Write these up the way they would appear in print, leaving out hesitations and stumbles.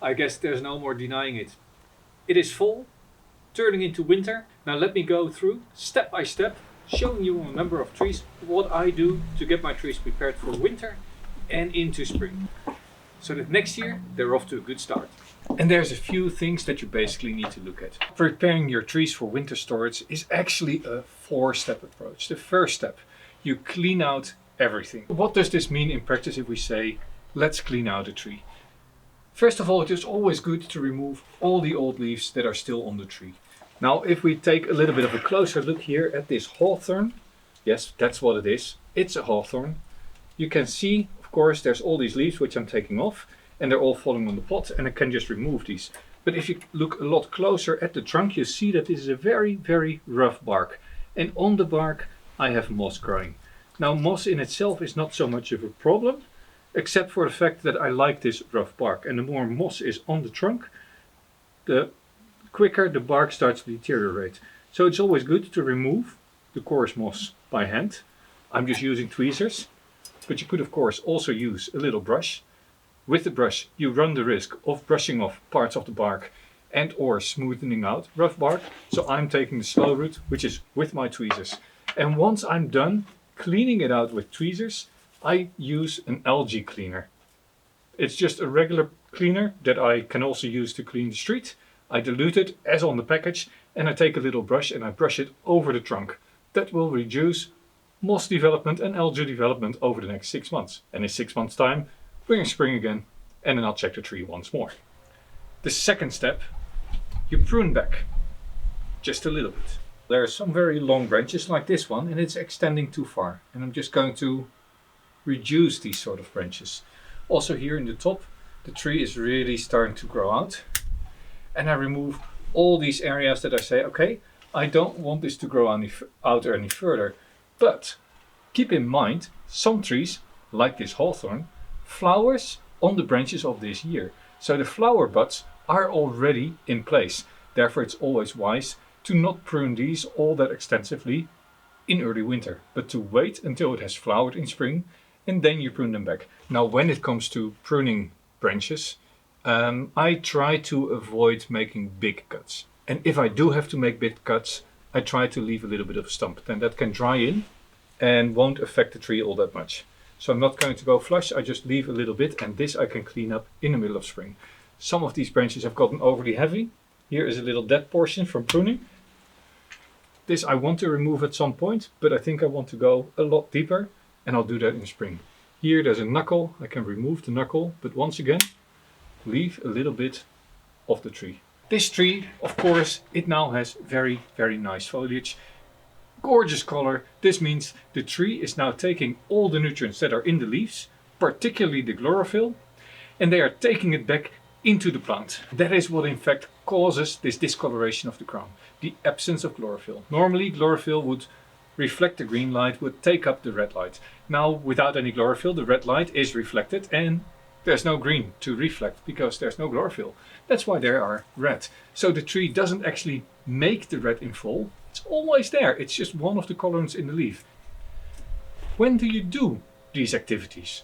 I guess there's no more denying it. It is fall, turning into winter. Now let me go through step by step, showing you a number of trees, what I do to get my trees prepared for winter and into spring. So that next year they're off to a good start. And there's a few things that you basically need to look at. Preparing your trees for winter storage is actually a 4-step approach. The first step, you clean out everything. What does this mean in practice if we say, let's clean out a tree? First of all, it is always good to remove all the old leaves that are still on the tree. Now, if we take a little bit of a closer look here at this hawthorn, yes, that's what it is. It's a hawthorn. You can see, of course, there's all these leaves which I'm taking off, and they're all falling on the pot, and I can just remove these. But if you look a lot closer at the trunk, you see that this is a very, very rough bark. And on the bark, I have moss growing. Now, moss in itself is not so much of a problem, except for the fact that I like this rough bark. And the more moss is on the trunk, the quicker the bark starts to deteriorate. So it's always good to remove the coarse moss by hand. I'm just using tweezers, but you could of course also use a little brush. With the brush you run the risk of brushing off parts of the bark and or smoothing out rough bark. So I'm taking the slow route, which is with my tweezers. And once I'm done cleaning it out with tweezers, I use an algae cleaner. It's just a regular cleaner that I can also use to clean the street. I dilute it as on the package, and I take a little brush and I brush it over the trunk. That will reduce moss development and algae development over the next 6 months. And in 6 months time, we're in spring again, and then I'll check the tree once more. The second step, you prune back, just a little bit. There are some very long branches like this one, and it's extending too far. And I'm just going to reduce these sort of branches. Also here in the top, the tree is really starting to grow out. And I remove all these areas that I say, okay, I don't want this to grow out any further. But keep in mind, some trees, like this hawthorn, flowers on the branches of this year. So the flower buds are already in place. Therefore it's always wise to not prune these all that extensively in early winter, but to wait until it has flowered in spring and then you prune them back. Now when it comes to pruning branches, I try to avoid making big cuts. And if I do have to make big cuts, I try to leave a little bit of a stump. Then that can dry in and won't affect the tree all that much. So I'm not going to go flush, I just leave a little bit, and this I can clean up in the middle of spring. Some of these branches have gotten overly heavy. Here is a little dead portion from pruning. This I want to remove at some point, but I think I want to go a lot deeper, and I'll do that in spring. Here there's a knuckle, I can remove the knuckle, but once again, leave a little bit of the tree. This tree, of course, it now has very, very nice foliage. Gorgeous color. This means the tree is now taking all the nutrients that are in the leaves, particularly the chlorophyll, and they are taking it back into the plant. That is what in fact causes this discoloration of the crown, the absence of chlorophyll. Normally chlorophyll would reflect the green light, would take up the red light. Now without any chlorophyll, the red light is reflected and there's no green to reflect because there's no chlorophyll. That's why they are red. So the tree doesn't actually make the red in fall. It's always there. It's just one of the colorants in the leaf. When do you do these activities?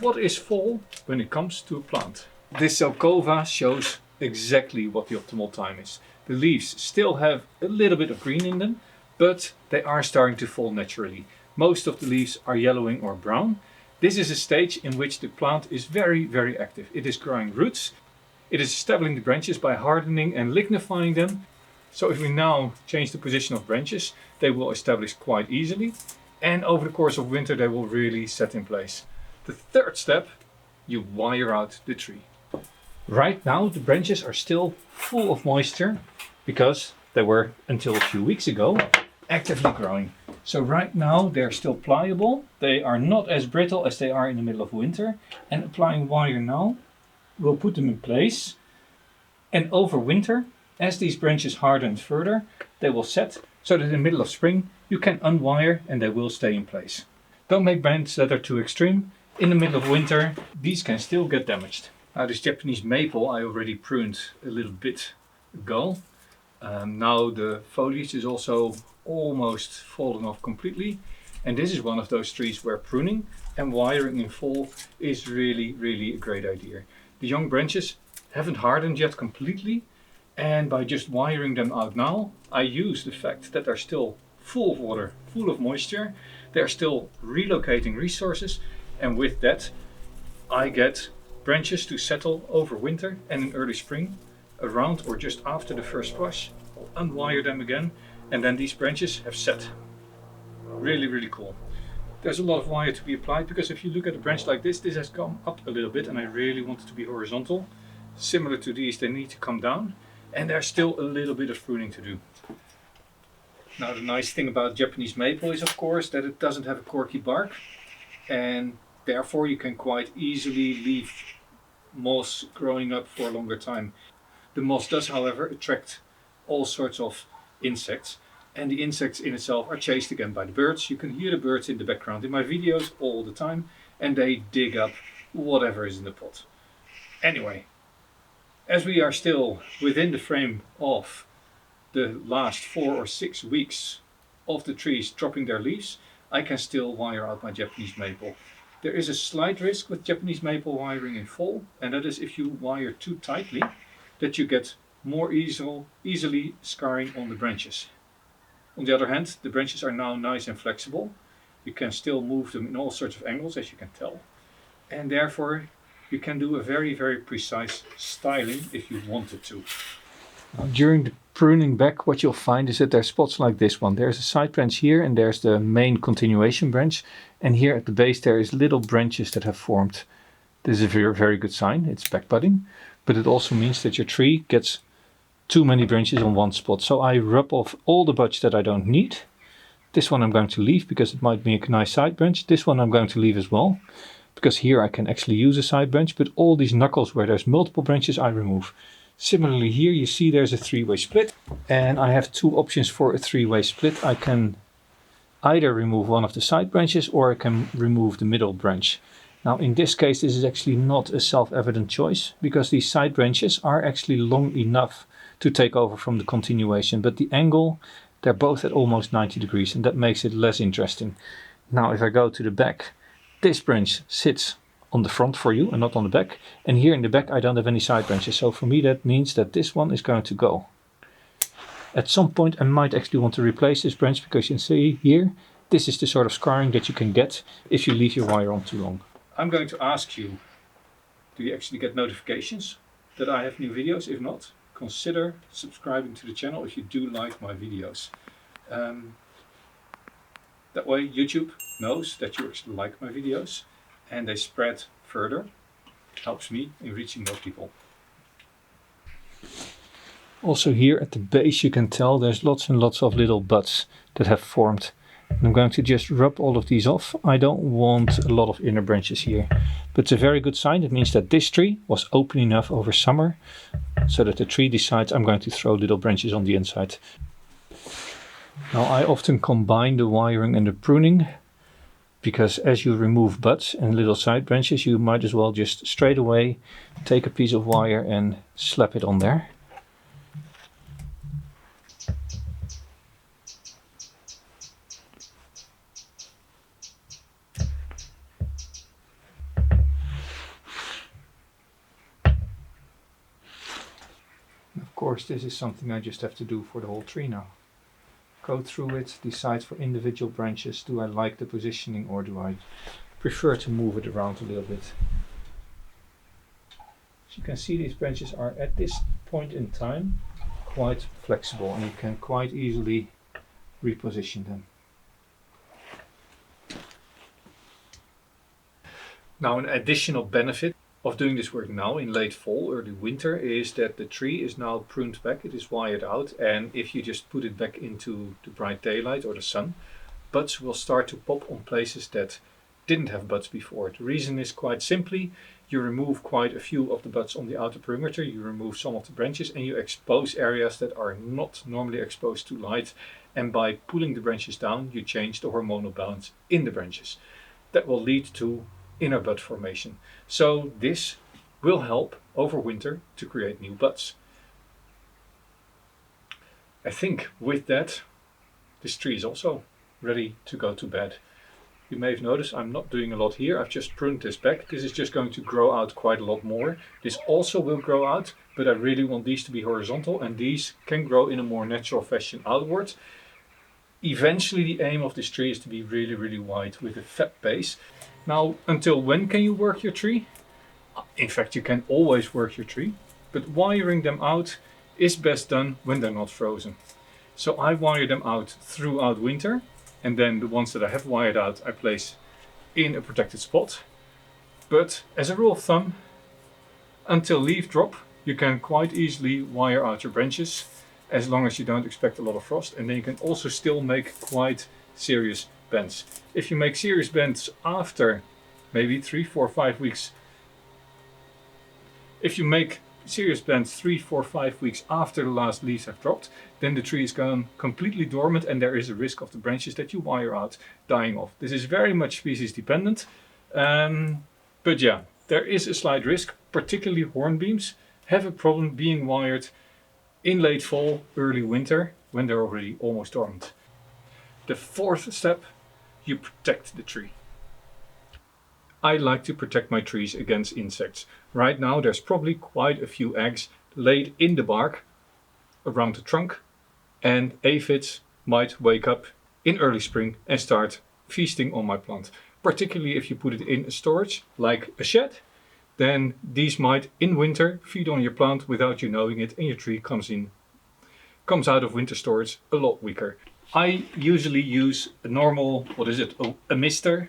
What is fall when it comes to a plant? This Zelkova shows exactly what the optimal time is. The leaves still have a little bit of green in them, but they are starting to fall naturally. Most of the leaves are yellowing or brown. This is a stage in which the plant is very, very active. It is growing roots. It is establishing the branches by hardening and lignifying them. So if we now change the position of branches, they will establish quite easily. And over the course of winter, they will really set in place. The third step, you wire out the tree. Right now, the branches are still full of moisture because they were, until a few weeks ago, actively growing. So right now, they're still pliable. They are not as brittle as they are in the middle of winter. And applying wire now will put them in place. And over winter, as these branches harden further, they will set so that in the middle of spring you can unwire and they will stay in place. Don't make branches that are too extreme. In the middle of winter, these can still get damaged. Now this Japanese maple I already pruned a little bit ago. Now the foliage is also almost fallen off completely. And this is one of those trees where pruning and wiring in fall is really, really a great idea. The young branches haven't hardened yet completely, and by just wiring them out now, I use the fact that they're still full of water, full of moisture, they're still relocating resources, and with that I get branches to settle over winter, and in early spring, around or just after the first flush, I'll unwire them again, and then these branches have set. Really, really cool. There's a lot of wire to be applied, because if you look at a branch like this has come up a little bit, and I really want it to be horizontal. Similar to these, they need to come down, and there's still a little bit of pruning to do. Now the nice thing about Japanese maple is of course that it doesn't have a corky bark, and therefore you can quite easily leave moss growing up for a longer time. The moss does however attract all sorts of insects, and the insects in itself are chased again by the birds. You can hear the birds in the background in my videos all the time, and they dig up whatever is in the pot. Anyway, as we are still within the frame of the last 4 or 6 weeks of the trees dropping their leaves, I can still wire out my Japanese maple. There is a slight risk with Japanese maple wiring in fall, and that is if you wire too tightly, that you get more easily scarring on the branches. On the other hand, the branches are now nice and flexible. You can still move them in all sorts of angles, as you can tell, and therefore you can do a very, very precise styling if you wanted to. During the pruning back, what you'll find is that there's spots like this one. There's a side branch here, and there's the main continuation branch, and here at the base there is little branches that have formed. This is a very, very good sign. It's back budding, but it also means that your tree gets too many branches on one spot. So I rub off all the buds that I don't need. This one I'm going to leave because it might make a nice side branch. This one I'm going to leave as well, because here I can actually use a side branch, but all these knuckles where there's multiple branches I remove. Similarly here you see there's a 3-way split, and I have 2 options for a 3-way split. I can either remove one of the side branches, or I can remove the middle branch. Now in this case this is actually not a self-evident choice, because these side branches are actually long enough to take over from the continuation, but the angle, they're both at almost 90 degrees, and that makes it less interesting. Now if I go to the back, this branch sits on the front for you and not on the back, and here in the back I don't have any side branches, so for me that means that this one is going to go. At some point I might actually want to replace this branch, because you can see here, this is the sort of scarring that you can get if you leave your wire on too long. I'm going to ask you, do you actually get notifications that I have new videos? If not, consider subscribing to the channel if you do like my videos. That way YouTube knows that you actually like my videos, and they spread further. It helps me in reaching more people. Also here at the base you can tell there's lots and lots of little buds that have formed. And I'm going to just rub all of these off. I don't want a lot of inner branches here, but it's a very good sign. It means that this tree was open enough over summer so that the tree decides I'm going to throw little branches on the inside. Now I often combine the wiring and the pruning, because as you remove buds and little side branches, you might as well just straight away take a piece of wire and slap it on there. Of course, this is something I just have to do for the whole tree now. Go through it, decide for individual branches, do I like the positioning or do I prefer to move it around a little bit. As you can see, these branches are at this point in time quite flexible, and you can quite easily reposition them. Now an additional benefit of doing this work now in late fall, early winter, is that the tree is now pruned back, it is wired out, and if you just put it back into the bright daylight or the sun, buds will start to pop on places that didn't have buds before. The reason is quite simply, you remove quite a few of the buds on the outer perimeter, you remove some of the branches, and you expose areas that are not normally exposed to light, and by pulling the branches down you change the hormonal balance in the branches. That will lead to inner bud formation. So this will help over winter to create new buds. I think with that this tree is also ready to go to bed. You may have noticed I'm not doing a lot here. I've just pruned this back. This is just going to grow out quite a lot more. This also will grow out, but I really want these to be horizontal, and these can grow in a more natural fashion outwards. Eventually the aim of this tree is to be really, really wide with a fat base. Now, until when can you work your tree? In fact, you can always work your tree, but wiring them out is best done when they're not frozen. So I wire them out throughout winter, and then the ones that I have wired out I place in a protected spot. But as a rule of thumb, until leaf drop, you can quite easily wire out your branches, as long as you don't expect a lot of frost, and then you can also still make quite serious bends. If you make serious bends after maybe 3, 4, 5 weeks, if you make serious bends 3, 4, 5 weeks after the last leaves have dropped, then the tree is gone completely dormant, and there is a risk of the branches that you wire out dying off. This is very much species dependent, but yeah, there is a slight risk. Particularly hornbeams have a problem being wired in late fall, early winter, when they're already almost dormant. The fourth step, you protect the tree. I like to protect my trees against insects. Right now there's probably quite a few eggs laid in the bark around the trunk, and aphids might wake up in early spring and start feasting on my plant. Particularly if you put it in a storage like a shed, then these might in winter feed on your plant without you knowing it, and your tree comes out of winter storage a lot weaker. I usually use a normal, a mister,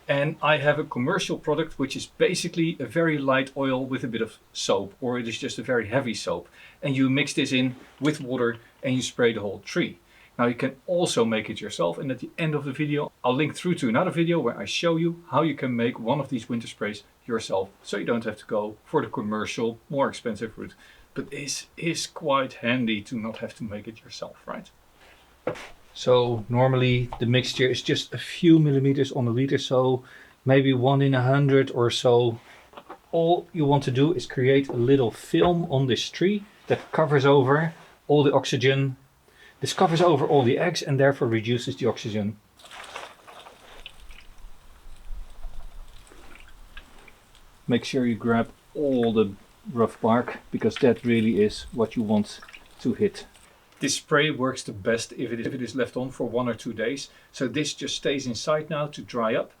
and I have a commercial product which is basically a very light oil with a bit of soap, or it is just a very heavy soap, and you mix this in with water and you spray the whole tree. Now you can also make it yourself, and at the end of the video I'll link through to another video where I show you how you can make one of these winter sprays yourself, so you don't have to go for the commercial, more expensive route. But this is quite handy to not have to make it yourself, right? So normally the mixture is just a few millimeters on a liter, so maybe 1 in 100 or so. All you want to do is create a little film on this tree that covers over all the oxygen. This covers over all the eggs and therefore reduces the oxygen. Make sure you grab all the rough bark, because that really is what you want to hit. This spray works the best if it is left on for 1 or 2 days. So this just stays inside now to dry up,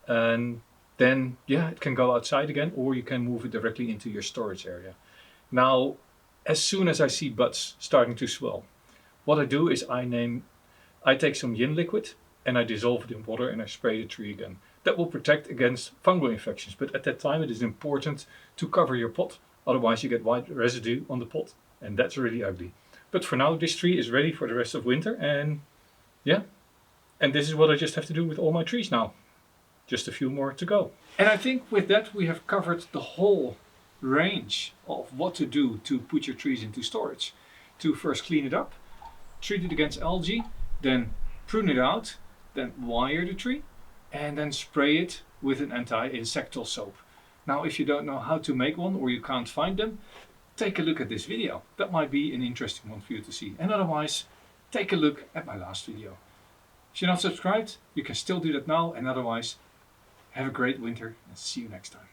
and then yeah, it can go outside again, or you can move it directly into your storage area. Now, as soon as I see buds starting to swell, what I do is I take some yin liquid and I dissolve it in water and I spray the tree again. That will protect against fungal infections, but at that time it is important to cover your pot, otherwise you get white residue on the pot, and that's really ugly. But for now this tree is ready for the rest of winter, and yeah, and this is what I just have to do with all my trees now. Just a few more to go. And I think with that we have covered the whole range of what to do to put your trees into storage. To first clean it up, treat it against algae, then prune it out, then wire the tree, and then spray it with an anti-insectal soap. Now if you don't know how to make one, or you can't find them, take a look at this video. That might be an interesting one for you to see. And otherwise, take a look at my last video. If you're not subscribed, you can still do that now, and otherwise, have a great winter and see you next time.